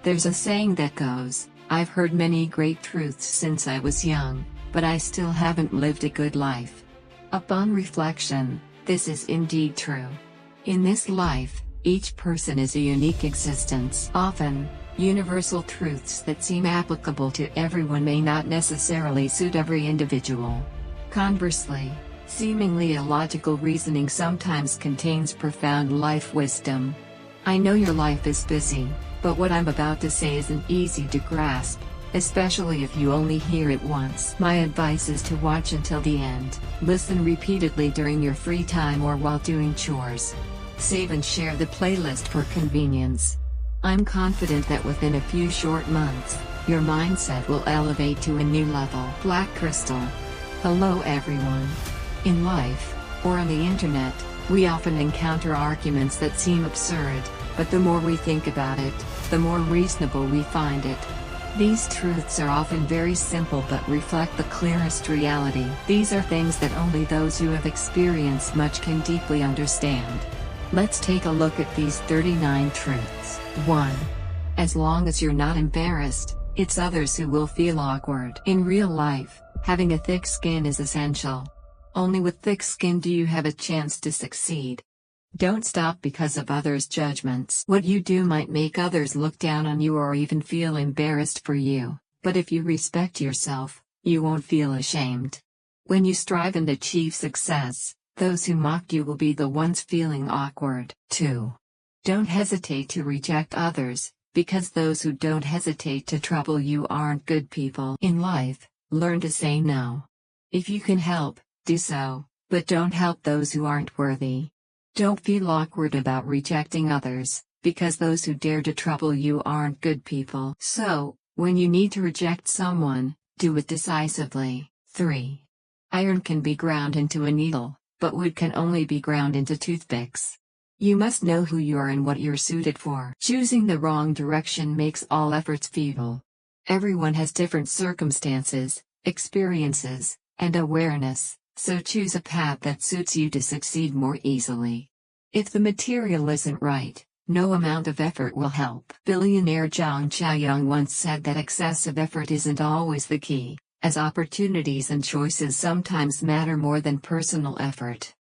There's a saying that goes, "I've heard many great truths since I was young, but I still haven't lived a good life." Upon reflection, this is indeed true. In this life, each person is a unique existence. Often, universal truths that seem applicable to everyone may not necessarily suit every individual. Conversely, seemingly illogical reasoning sometimes contains profound life wisdom. I know your life is busy, but what I'm about to say isn't easy to grasp, especially if you only hear it once. My advice is to watch until the end, listen repeatedly during your free time or while doing chores. Save and share the playlist for convenience. I'm confident that within a few short months, your mindset will elevate to a new level. Black Crystal. Hello everyone. In life, or on the internet, we often encounter arguments that seem absurd, but the more we think about it, the more reasonable we find it. These truths are often very simple but reflect the clearest reality. These are things that only those who have experienced much can deeply understand. Let's take a look at these 39 truths. 1. As long as you're not embarrassed, it's others who will feel awkward. In real life, having a thick skin is essential. Only with thick skin do you have a chance to succeed. Don't stop because of others' judgments. What you do might make others look down on you or even feel embarrassed for you, but if you respect yourself, you won't feel ashamed. When you strive and achieve success, those who mocked you will be the ones feeling awkward. 2. Don't hesitate to reject others, because those who don't hesitate to trouble you aren't good people. In life, learn to say no. If you can help, do so, but don't help those who aren't worthy. Don't feel awkward about rejecting others, because those who dare to trouble you aren't good people. So, when you need to reject someone, do it decisively. 3. Iron can be ground into a needle, but wood can only be ground into toothpicks. You must know who you are and what you're suited for. Choosing the wrong direction makes all efforts futile. Everyone has different circumstances, experiences, and awareness, so choose a path that suits you to succeed more easily. If the material isn't right, no amount of effort will help. Billionaire Zhang Chaoyang once said that excessive effort isn't always the key, as opportunities and choices sometimes matter more than personal effort.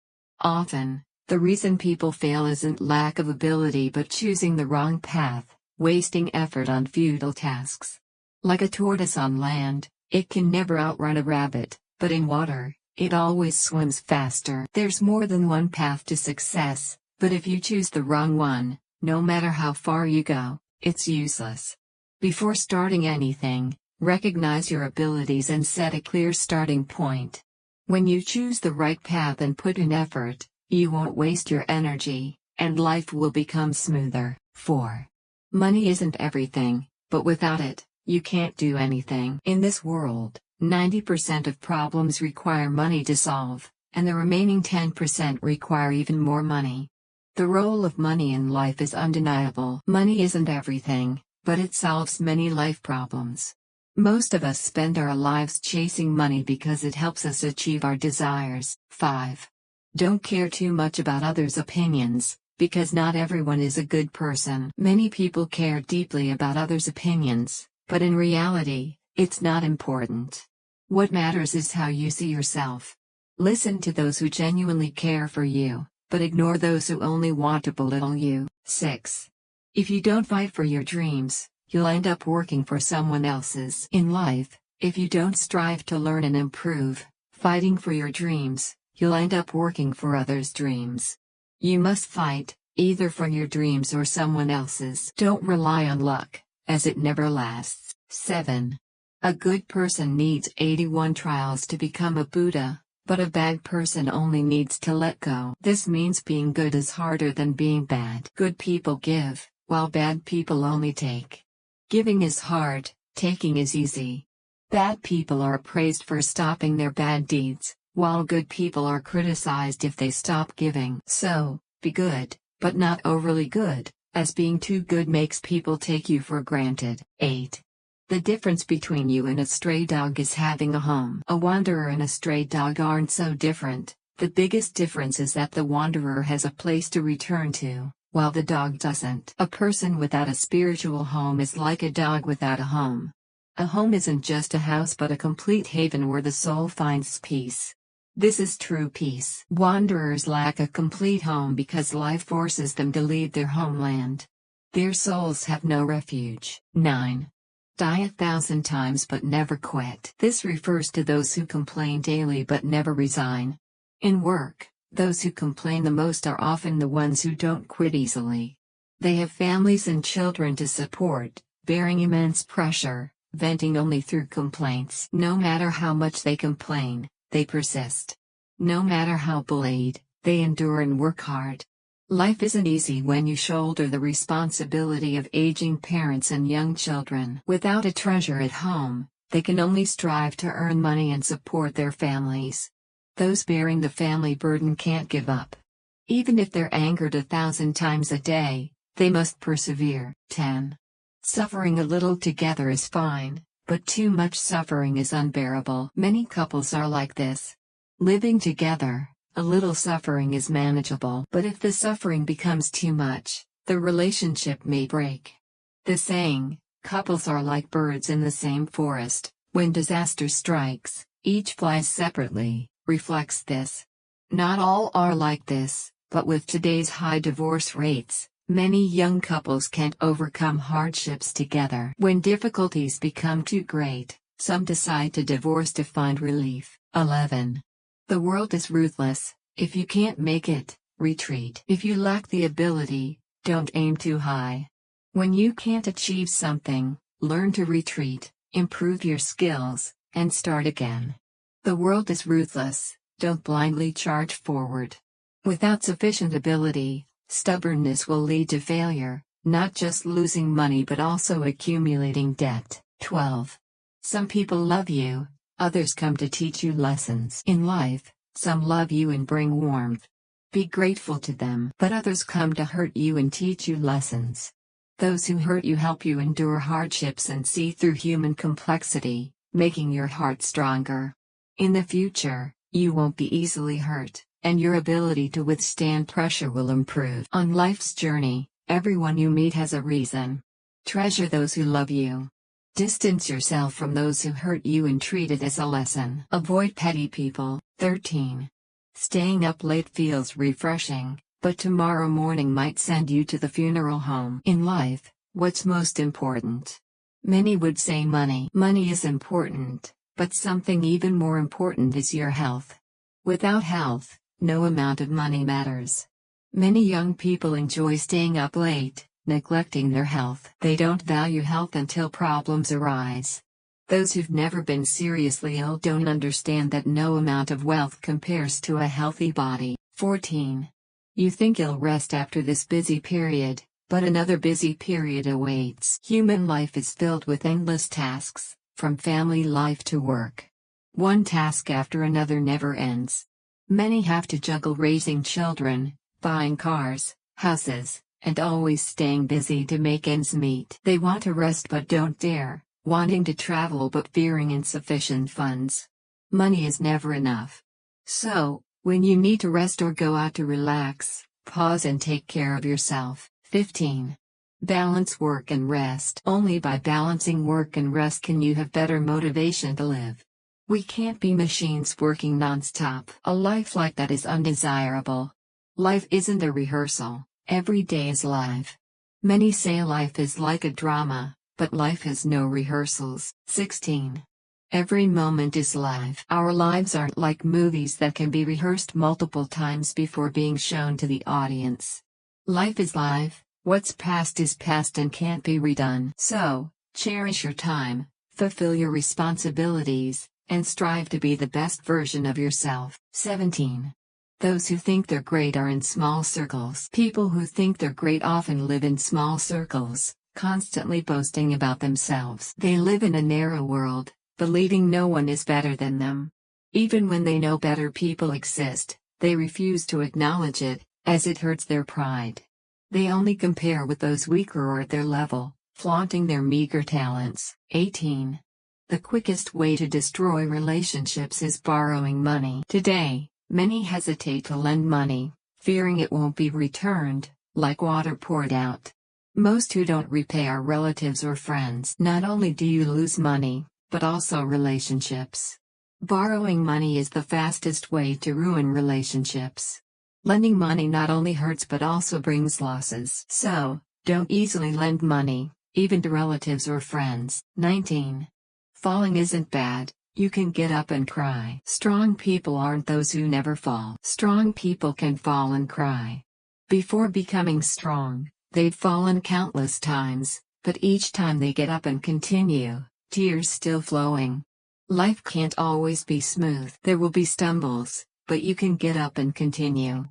Often, the reason people fail isn't lack of ability but choosing the wrong path, wasting effort on futile tasks. Like a tortoise on land, it can never outrun a rabbit, but in water, it always swims faster. There's more than one path to success, but if you choose the wrong one, no matter how far you go, it's useless. Before starting anything, recognize your abilities and set a clear starting point. When you choose the right path and put in effort, you won't waste your energy, and life will become smoother. 4. Money isn't everything, but without it, you can't do anything. In this world, 90% of problems require money to solve, and the remaining 10% require even more money. The role of money in life is undeniable. Money isn't everything, but it solves many life problems. Most of us spend our lives chasing money because it helps us achieve our desires. 5. Don't care too much about others' opinions, because not everyone is a good person. Many people care deeply about others' opinions, but in reality, it's not important. What matters is how you see yourself. Listen to those who genuinely care for you, but ignore those who only want to belittle you. 6. If you don't fight for your dreams, you'll end up working for someone else's. In life, if you don't strive to learn and improve, fighting for your dreams, you'll end up working for others' dreams. You must fight, either for your dreams or someone else's. Don't rely on luck, as it never lasts. 7. A good person needs 81 trials to become a Buddha, but a bad person only needs to let go. This means being good is harder than being bad. Good people give, while bad people only take. Giving is hard, taking is easy. Bad people are praised for stopping their bad deeds, while good people are criticized if they stop giving. So, be good, but not overly good, as being too good makes people take you for granted. 8. The difference between you and a stray dog is having a home. A wanderer and a stray dog aren't so different. The biggest difference is that the wanderer has a place to return to, while the dog doesn't. A person without a spiritual home is like a dog without a home. A home isn't just a house but a complete haven where the soul finds peace. This is true peace. Wanderers lack a complete home because life forces them to leave their homeland. Their souls have no refuge. 9. Die 1,000 times but never quit. This refers to those who complain daily but never resign. In work, those who complain the most are often the ones who don't quit easily. They have families and children to support, bearing immense pressure, venting only through complaints. No matter how much they complain, they persist. No matter how bullied, they endure and work hard. Life isn't easy when you shoulder the responsibility of aging parents and young children. Without a treasure at home, they can only strive to earn money and support their families. Those bearing the family burden can't give up. Even if they're angered 1,000 times a day, they must persevere. 10. Suffering a little together is fine, but too much suffering is unbearable. Many couples are like this. Living together, a little suffering is manageable. But if the suffering becomes too much, the relationship may break. The saying, couples are like birds in the same forest, when disaster strikes, each flies separately, reflects this. Not all are like this, but with today's high divorce rates, many young couples can't overcome hardships together. When difficulties become too great, some decide to divorce to find relief. 11. The world is ruthless. If you can't make it, retreat. If you lack the ability, don't aim too high. When you can't achieve something, learn to retreat, improve your skills, and start again. The world is ruthless, don't blindly charge forward. Without sufficient ability, stubbornness will lead to failure, not just losing money but also accumulating debt. 12. Some people love you, others come to teach you lessons. In life, some love you and bring warmth. Be grateful to them. But others come to hurt you and teach you lessons. Those who hurt you help you endure hardships and see through human complexity, making your heart stronger. In the future, you won't be easily hurt, and your ability to withstand pressure will improve. On life's journey, everyone you meet has a reason. Treasure those who love you. Distance yourself from those who hurt you and treat it as a lesson. Avoid petty people. 13. Staying up late feels refreshing, but tomorrow morning might send you to the funeral home. In life, what's most important? Many would say money. Money is important, but something even more important is your health. Without health, no amount of money matters. Many young people enjoy staying up late, neglecting their health. They don't value health until problems arise. Those who've never been seriously ill don't understand that no amount of wealth compares to a healthy body. 14. You think you'll rest after this busy period, but another busy period awaits. Human life is filled with endless tasks, from family life to work. One task after another never ends. Many have to juggle raising children, buying cars, houses, and always staying busy to make ends meet. They want to rest but don't dare, wanting to travel but fearing insufficient funds. Money is never enough. So, when you need to rest or go out to relax, pause and take care of yourself. 15. Balance work and rest. Only by balancing work and rest can you have better motivation to live. We can't be machines working non-stop. A life like that is undesirable. Life isn't a rehearsal. Every day is live. Many say life is like a drama, but life has no rehearsals. 16. Every moment is live. Our lives aren't like movies that can be rehearsed multiple times before being shown to the audience. Life is live, what's past is past and can't be redone. So, cherish your time, fulfill your responsibilities, and strive to be the best version of yourself. 17. Those who think they're great are in small circles. People who think they're great often live in small circles, constantly boasting about themselves. They live in a narrow world, believing no one is better than them. Even when they know better people exist, they refuse to acknowledge it, as it hurts their pride. They only compare with those weaker or at their level, flaunting their meager talents. 18. The quickest way to destroy relationships is borrowing money. Today, many hesitate to lend money, fearing it won't be returned, like water poured out. Most who don't repay are relatives or friends. Not only do you lose money, but also relationships. Borrowing money is the fastest way to ruin relationships. Lending money not only hurts but also brings losses. So, don't easily lend money, even to relatives or friends. 19. Falling isn't bad, you can get up and cry. Strong people aren't those who never fall. Strong people can fall and cry. Before becoming strong, they've fallen countless times, but each time they get up and continue, tears still flowing. Life can't always be smooth. There will be stumbles, but you can get up and continue.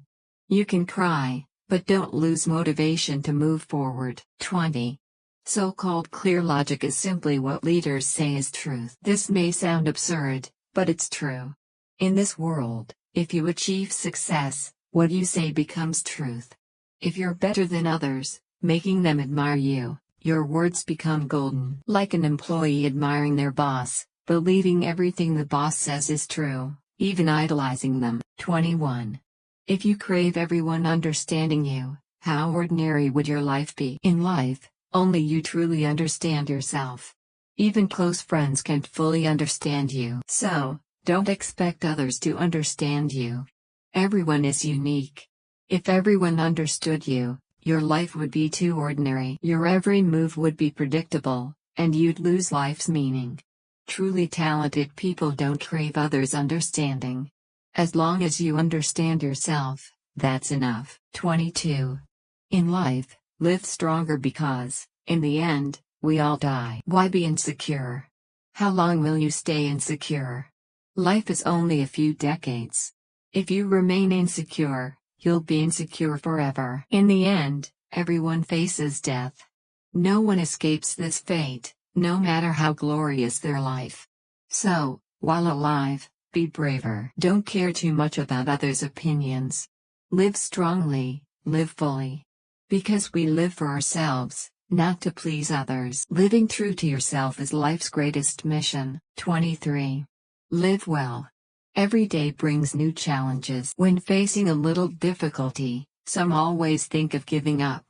You can cry, but don't lose motivation to move forward. 20. So-called clear logic is simply what leaders say is truth. This may sound absurd, but it's true. In this world, if you achieve success, what you say becomes truth. If you're better than others, making them admire you, your words become golden. Like an employee admiring their boss, believing everything the boss says is true, even idolizing them. 21. If you crave everyone understanding you, how ordinary would your life be? In life, only you truly understand yourself. Even close friends can't fully understand you. So, don't expect others to understand you. Everyone is unique. If everyone understood you, your life would be too ordinary. Your every move would be predictable, and you'd lose life's meaning. Truly talented people don't crave others' understanding. As long as you understand yourself, that's enough. 22. In life, live stronger because, in the end, we all die. Why be insecure? How long will you stay insecure? Life is only a few decades. If you remain insecure, you'll be insecure forever. In the end, everyone faces death. No one escapes this fate, no matter how glorious their life. So, while alive, be braver. Don't care too much about others' opinions. Live strongly, live fully. Because we live for ourselves, not to please others. Living true to yourself is life's greatest mission. 23. Live well. Every day brings new challenges. When facing a little difficulty, some always think of giving up.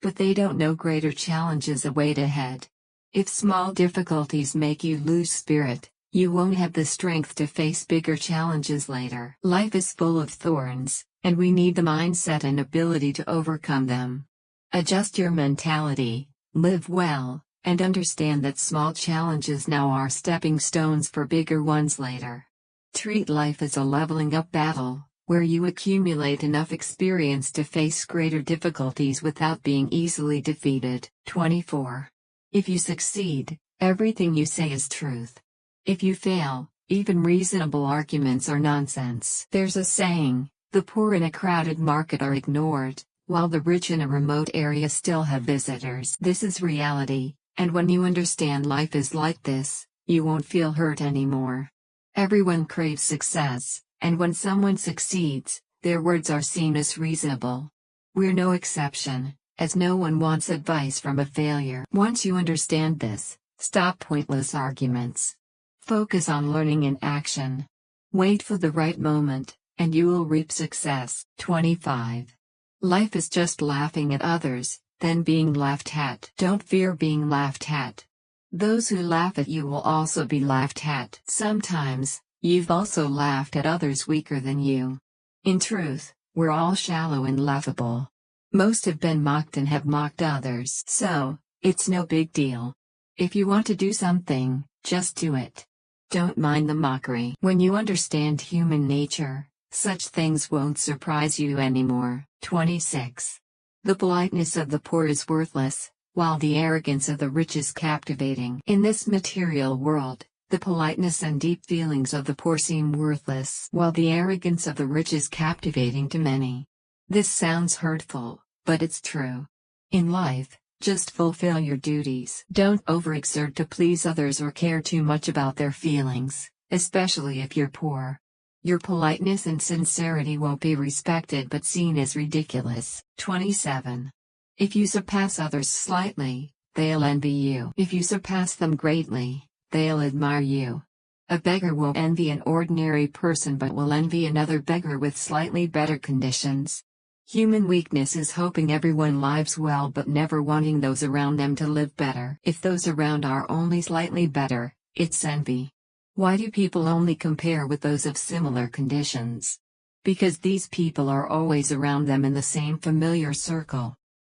But they don't know greater challenges await ahead. If small difficulties make you lose spirit, you won't have the strength to face bigger challenges later. Life is full of thorns, and we need the mindset and ability to overcome them. Adjust your mentality, live well, and understand that small challenges now are stepping stones for bigger ones later. Treat life as a leveling up battle, where you accumulate enough experience to face greater difficulties without being easily defeated. 24. If you succeed, everything you say is truth. If you fail, even reasonable arguments are nonsense. There's a saying, the poor in a crowded market are ignored, while the rich in a remote area still have visitors. This is reality, and when you understand life is like this, you won't feel hurt anymore. Everyone craves success, and when someone succeeds, their words are seen as reasonable. We're no exception, as no one wants advice from a failure. Once you understand this, stop pointless arguments. Focus on learning and action. Wait for the right moment, and you will reap success. 25. Life is just laughing at others, then being laughed at. Don't fear being laughed at. Those who laugh at you will also be laughed at. Sometimes, you've also laughed at others weaker than you. In truth, we're all shallow and laughable. Most have been mocked and have mocked others. So, it's no big deal. If you want to do something, just do it. Don't mind the mockery. When you understand human nature, such things won't surprise you anymore. 26. The politeness of the poor is worthless, while the arrogance of the rich is captivating. In this material world, the politeness and deep feelings of the poor seem worthless, while the arrogance of the rich is captivating to many. This sounds hurtful, but it's true. In life, just fulfill your duties. Don't overexert to please others or care too much about their feelings, especially if you're poor. Your politeness and sincerity won't be respected but seen as ridiculous. 27. If you surpass others slightly, they'll envy you. If you surpass them greatly, they'll admire you. A beggar won't envy an ordinary person but will envy another beggar with slightly better conditions. Human weakness is hoping everyone lives well but never wanting those around them to live better. If those around are only slightly better, it's envy. Why do people only compare with those of similar conditions? Because these people are always around them in the same familiar circle.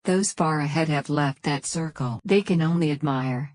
Those far ahead have left that circle. They can only admire.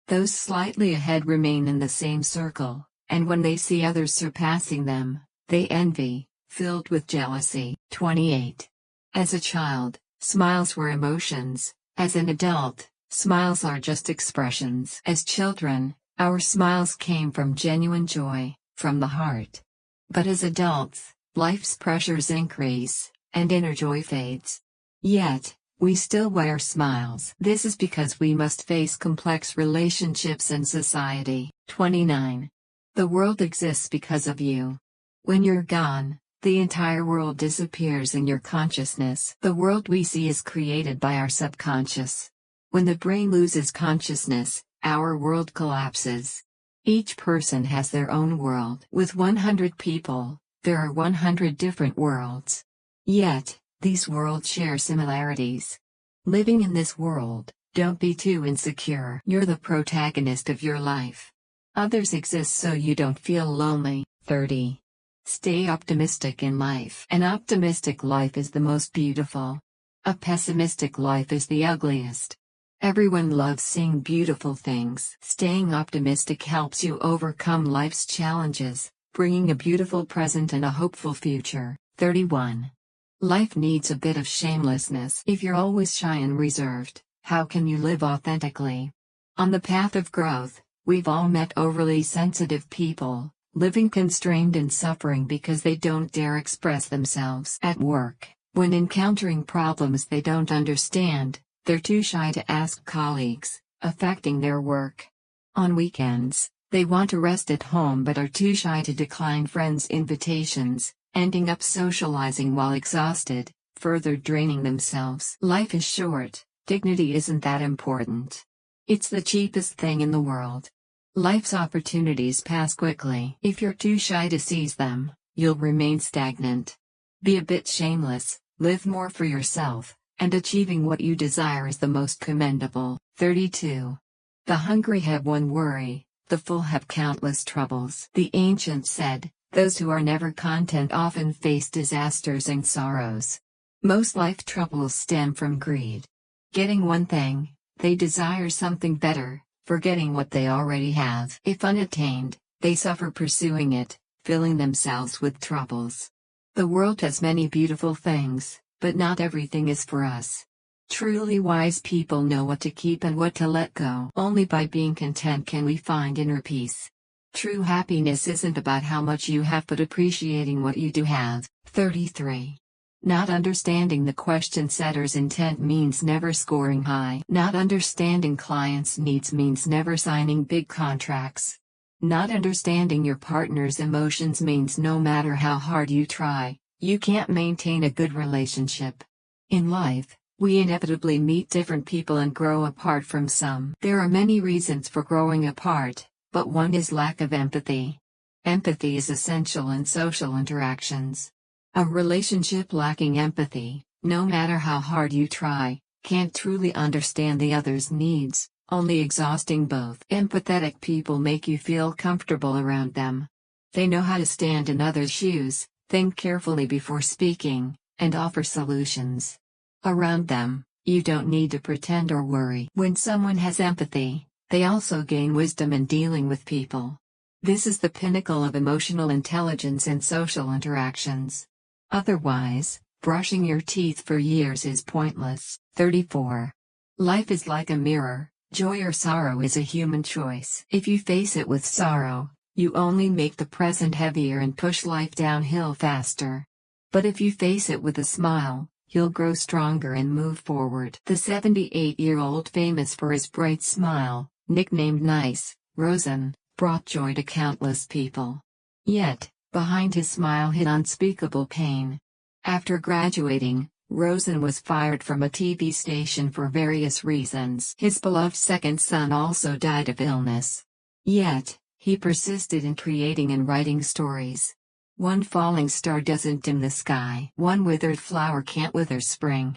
Those slightly ahead remain in the same circle, and when they see others surpassing them, they envy, filled with jealousy. 28. As a child, smiles were emotions. As an adult, smiles are just expressions. As children, our smiles came from genuine joy, from the heart. But as adults, life's pressures increase, and inner joy fades. Yet, we still wear smiles. This is because we must face complex relationships and society. 29. The world exists because of you. When you're gone, the entire world disappears in your consciousness. The world we see is created by our subconscious. When the brain loses consciousness, our world collapses. Each person has their own world. With 100 people, there are 100 different worlds. Yet, these worlds share similarities. Living in this world, don't be too insecure. You're the protagonist of your life. Others exist so you don't feel lonely. 30. Stay optimistic in life. An optimistic life is the most beautiful. A pessimistic life is the ugliest. Everyone loves seeing beautiful things. Staying optimistic helps you overcome life's challenges, bringing a beautiful present and a hopeful future. 31. Life needs a bit of shamelessness. If you're always shy and reserved, how can you live authentically? On the path of growth, we've all met overly sensitive people, living constrained and suffering because they don't dare express themselves. At work, when encountering problems they don't understand, they're too shy to ask colleagues, affecting their work. On weekends, they want to rest at home but are too shy to decline friends' invitations, ending up socializing while exhausted, further draining themselves. Life is short, dignity isn't that important. It's the cheapest thing in the world. Life's opportunities pass quickly. If you're too shy to seize them, you'll remain stagnant. Be a bit shameless, live more for yourself, and achieving what you desire is the most commendable. 32. The hungry have one worry, the full have countless troubles. The ancients said, those who are never content often face disasters and sorrows. Most life troubles stem from greed. Getting one thing, they desire something better, forgetting what they already have. If unattained, they suffer pursuing it, filling themselves with troubles. The world has many beautiful things, but not everything is for us. Truly wise people know what to keep and what to let go. Only by being content can we find inner peace. True happiness isn't about how much you have but appreciating what you do have. 33. Not understanding the question setter's intent means never scoring high. Not understanding clients' needs means never signing big contracts. Not understanding your partner's emotions means no matter how hard you try, you can't maintain a good relationship. In life, we inevitably meet different people and grow apart from some. There are many reasons for growing apart, but one is lack of empathy. Empathy is essential in social interactions. A relationship lacking empathy, no matter how hard you try, can't truly understand the other's needs, only exhausting both. Empathetic people make you feel comfortable around them. They know how to stand in others' shoes, think carefully before speaking, and offer solutions. Around them, you don't need to pretend or worry. When someone has empathy, they also gain wisdom in dealing with people. This is the pinnacle of emotional intelligence in social interactions. Otherwise, brushing your teeth for years is pointless. 34. Life is like a mirror, joy or sorrow is a human choice. If you face it with sorrow, you only make the present heavier and push life downhill faster. But if you face it with a smile, you'll grow stronger and move forward. The 78-year-old famous for his bright smile, nicknamed Nice, Rosen, brought joy to countless people. Yet, behind his smile hid unspeakable pain. After graduating, Rosen was fired from a TV station for various reasons. His beloved second son also died of illness. Yet, he persisted in creating and writing stories. One falling star doesn't dim the sky. One withered flower can't wither spring.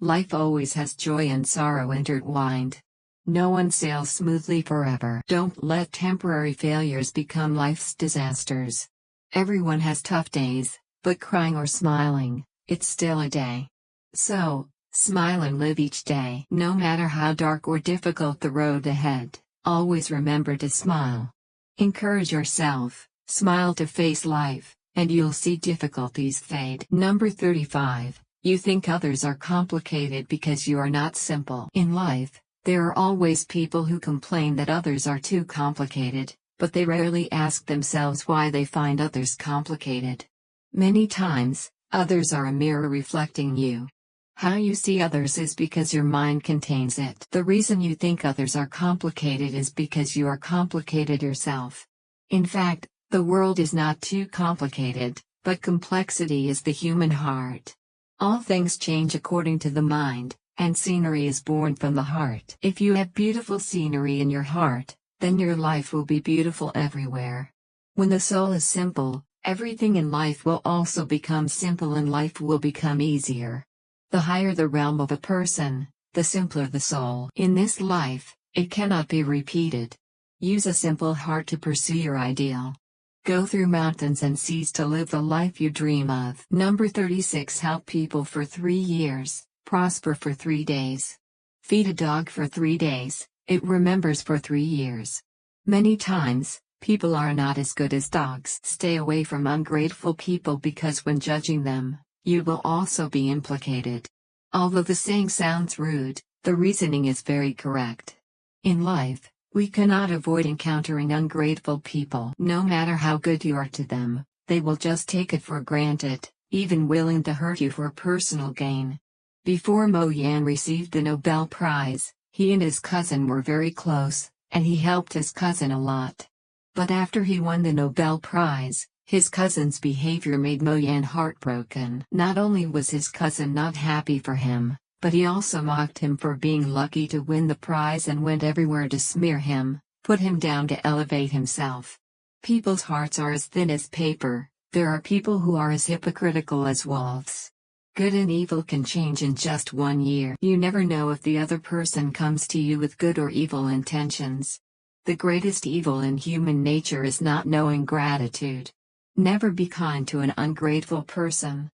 Life always has joy and sorrow intertwined. No one sails smoothly forever. Don't let temporary failures become life's disasters. Everyone has tough days, but crying or smiling, it's still a day. So, smile and live each day. No matter how dark or difficult the road ahead, always remember to smile. Encourage yourself, smile to face life, and you'll see difficulties fade. Number 35. You think others are complicated because you are not simple. In life, there are always people who complain that others are too complicated, but they rarely ask themselves why they find others complicated. Many times, others are a mirror reflecting you. How you see others is because your mind contains it. The reason you think others are complicated is because you are complicated yourself. In fact, the world is not too complicated, but complexity is the human heart. All things change according to the mind, and scenery is born from the heart. If you have beautiful scenery in your heart, then your life will be beautiful everywhere. When the soul is simple, everything in life will also become simple and life will become easier. The higher the realm of a person, the simpler the soul. In this life, it cannot be repeated. Use a simple heart to pursue your ideal. Go through mountains and seas to live the life you dream of. Number 36. Help people for 3 years, prosper for 3 days. Feed a dog for 3 days, it remembers for 3 years. Many times, people are not as good as dogs. Stay away from ungrateful people because when judging them, you will also be implicated. Although the saying sounds rude, the reasoning is very correct. In life, we cannot avoid encountering ungrateful people. No matter how good you are to them, they will just take it for granted, even willing to hurt you for personal gain. Before Mo Yan received the Nobel Prize, he and his cousin were very close, and he helped his cousin a lot. But after he won the Nobel Prize, his cousin's behavior made Mo Yan heartbroken. Not only was his cousin not happy for him, but he also mocked him for being lucky to win the prize and went everywhere to smear him, put him down to elevate himself. People's hearts are as thin as paper. There are people who are as hypocritical as wolves. Good and evil can change in just 1 year. You never know if the other person comes to you with good or evil intentions. The greatest evil in human nature is not knowing gratitude. Never be kind to an ungrateful person.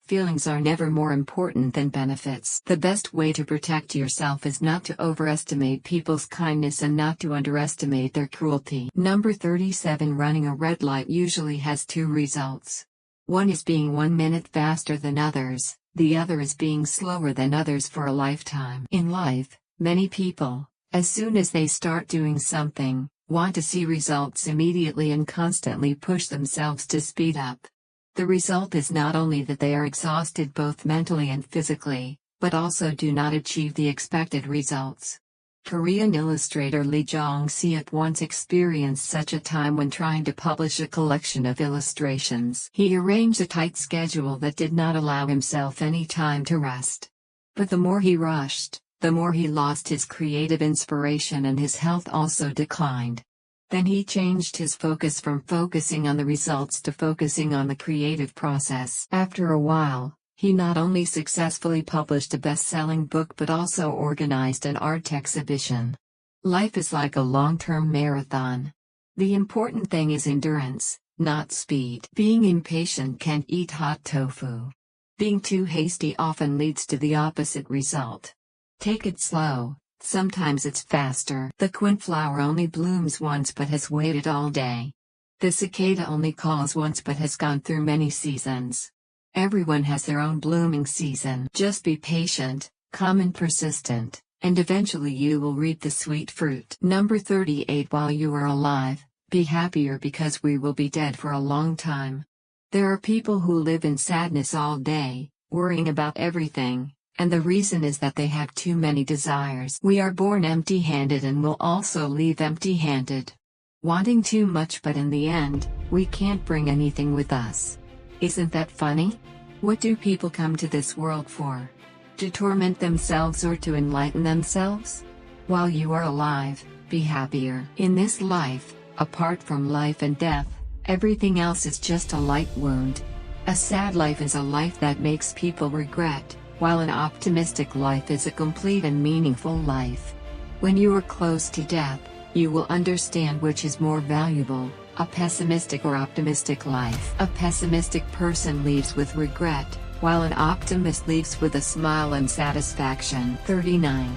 Feelings are never more important than benefits. The best way to protect yourself is not to overestimate people's kindness and not to underestimate their cruelty. Number 37. Running a red light usually has 2 results. One is being 1 minute faster than others, the other is being slower than others for a lifetime. In life, many people, as soon as they start doing something, want to see results immediately and constantly push themselves to speed up. The result is not only that they are exhausted both mentally and physically, but also do not achieve the expected results. Korean illustrator Lee Jong-seok once experienced such a time when trying to publish a collection of illustrations. He arranged a tight schedule that did not allow himself any time to rest. But the more he rushed, the more he lost his creative inspiration and his health also declined. Then he changed his focus from focusing on the results to focusing on the creative process. After a while, he not only successfully published a best-selling book but also organized an art exhibition. Life is like a long-term marathon. The important thing is endurance, not speed. Being impatient can't eat hot tofu. Being too hasty often leads to the opposite result. Take it slow. Sometimes it's faster. The quinflower only blooms once but has waited all day. The cicada only calls once but has gone through many seasons. Everyone has their own blooming season. Just be patient, calm and persistent, and eventually you will reap the sweet fruit. Number 38. While you are alive, be happier because we will be dead for a long time. There are people who live in sadness all day, worrying about everything. And the reason is that they have too many desires. We are born empty-handed and will also leave empty-handed. Wanting too much but in the end, we can't bring anything with us. Isn't that funny? What do people come to this world for? To torment themselves or to enlighten themselves? While you are alive, be happier. In this life, apart from life and death, Everything else is just a light wound. A sad life is a life that makes people regret, while an optimistic life is a complete and meaningful life. When you are close to death, you will understand which is more valuable, a pessimistic or optimistic life. A pessimistic person leaves with regret, while an optimist leaves with a smile and satisfaction. 39.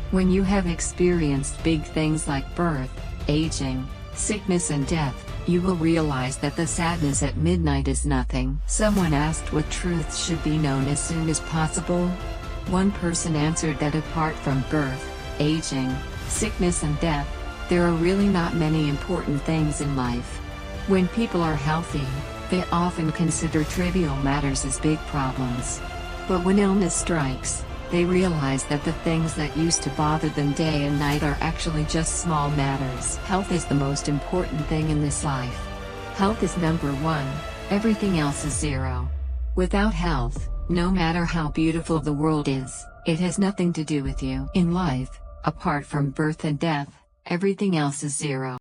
When you have experienced big things like birth, aging, sickness and death, you will realize that the sadness at midnight is nothing. Someone asked what truths should be known as soon as possible. One person answered that apart from birth, aging, sickness and death, there are really not many important things in life. When people are healthy, they often consider trivial matters as big problems. But when illness strikes, they realize that the things that used to bother them day and night are actually just small matters. Health is the most important thing in this life. Health is number one, everything else is zero. Without health, no matter how beautiful the world is, it has nothing to do with you. In life, apart from birth and death, everything else is zero.